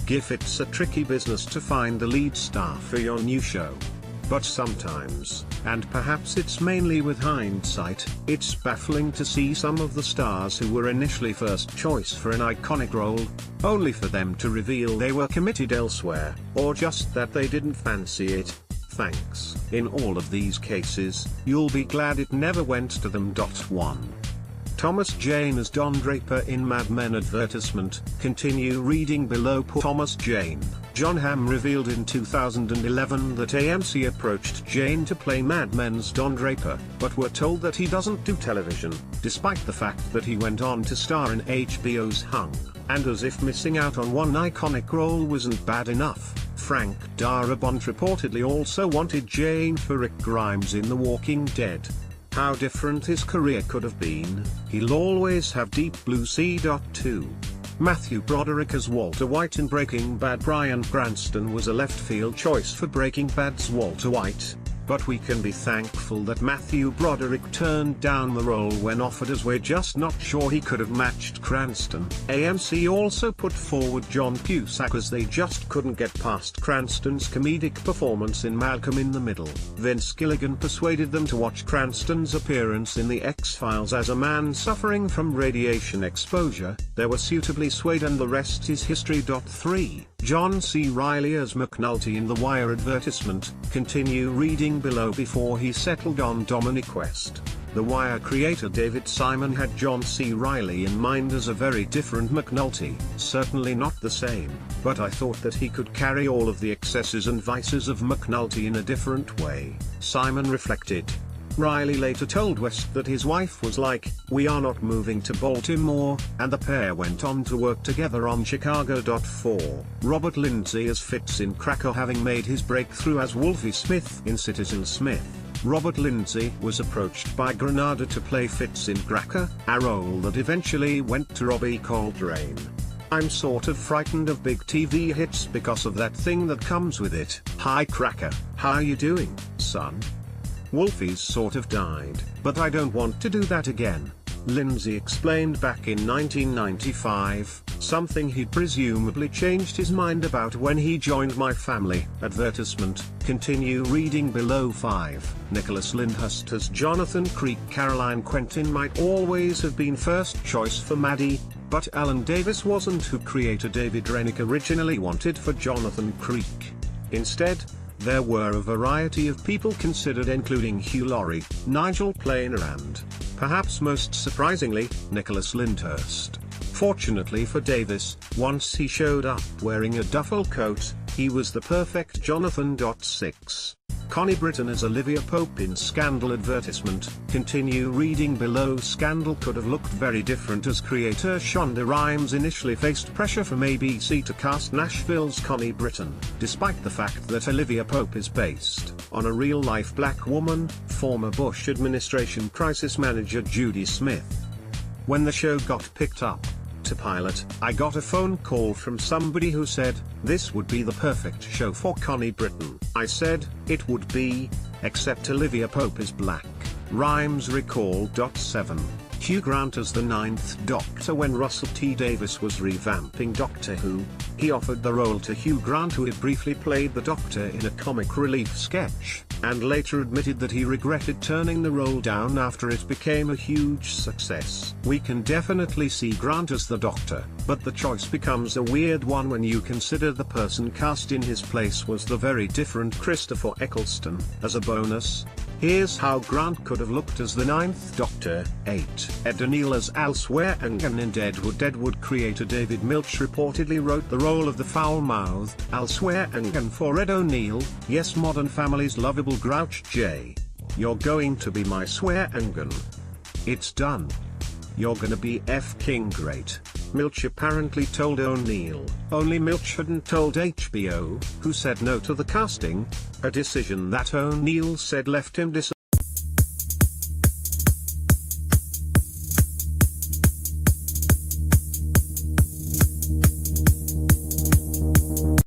GIF It's a tricky business to find the lead star for your new show. But sometimes, and perhaps it's mainly with hindsight, it's baffling to see some of the stars who were initially first choice for an iconic role, only for them to reveal they were committed elsewhere, or just that they didn't fancy it. Thanks. In all of these cases, you'll be glad it never went to them. 1. Thomas Jane as Don Draper in Mad Men advertisement. Continue reading below. Thomas Jane. John Hamm revealed in 2011 that AMC approached Jane to play Mad Men's Don Draper, but were told that he doesn't do television, despite the fact that he went on to star in HBO's Hung, and as if missing out on one iconic role wasn't bad enough, Frank Darabont reportedly also wanted Jane for Rick Grimes in The Walking Dead. How different his career could have been. He'll always have Deep Blue Sea. 2. Matthew Broderick as Walter White in Breaking Bad. Bryan Cranston was a left-field choice for Breaking Bad's Walter White, but we can be thankful that Matthew Broderick turned down the role when offered, as we're just not sure he could have matched Cranston. AMC also put forward John Cusack as they just couldn't get past Cranston's comedic performance in Malcolm in the Middle. Vince Gilligan persuaded them to watch Cranston's appearance in The X-Files as a man suffering from radiation exposure. They were suitably swayed and the rest is history. 3. John C. Reilly as McNulty in The Wire advertisement. Continue reading below. Before he settled on Dominic West, The Wire creator David Simon had John C. Reilly in mind as a very different McNulty. Certainly not the same, but I thought that he could carry all of the excesses and vices of McNulty in a different way, Simon reflected. Reilly later told West that his wife was like, "We are not moving to Baltimore," and the pair went on to work together on Chicago. 4. Robert Lindsay as Fitz in Cracker. Having made his breakthrough as Wolfie Smith in Citizen Smith, Robert Lindsay was approached by Granada to play Fitz in Cracker, a role that eventually went to Robbie Coltrane. "I'm sort of frightened of big TV hits because of that thing that comes with it. Hi Cracker, how you doing, son? Wolfie's sort of died, but I don't want to do that again," Lindsay explained back in 1995, something he presumably changed his mind about when he joined My Family. Advertisement. Continue reading below. 5. Nicholas Lyndhurst as Jonathan Creek. Caroline Quentin might always have been first choice for Maddie, but Alan Davis wasn't who creator David Rennick originally wanted for Jonathan Creek. Instead, there were a variety of people considered, including Hugh Laurie, Nigel Planer and, perhaps most surprisingly, Nicholas Lyndhurst. Fortunately for Davis, once he showed up wearing a duffel coat, he was the perfect Jonathan. 6. Connie Britton as Olivia Pope in Scandal advertisement. Continue reading below. Scandal could have looked very different as creator Shonda Rhimes initially faced pressure from ABC to cast Nashville's Connie Britton, despite the fact that Olivia Pope is based on a real-life black woman, former Bush administration crisis manager Judy Smith. When the show got picked up to pilot, I got a phone call from somebody who said, "This would be the perfect show for Connie Britton." I said, "It would be, except Olivia Pope is black," Rhimes recalled. 7. Hugh Grant as the 9th Doctor. When Russell T Davies was revamping Doctor Who, he offered the role to Hugh Grant, who had briefly played the Doctor in a comic relief sketch, and later admitted that he regretted turning the role down after it became a huge success. We can definitely see Grant as the Doctor, but the choice becomes a weird one when you consider the person cast in his place was the very different Christopher Eccleston. As a bonus, here's how Grant could have looked as the 9th Doctor. 8. Ed O'Neill as Al Swearengen in Deadwood. Deadwood creator David Milch reportedly wrote the role of the foul-mouthed Al Swearengen for Ed O'Neill. Yes, Modern Family's lovable Grouch J. "You're going to be my Swearengen. It's done. You're gonna be King great," Milch apparently told O'Neill. Only Milch hadn't told HBO, who said no to the casting, a decision that O'Neill said left him disappointed.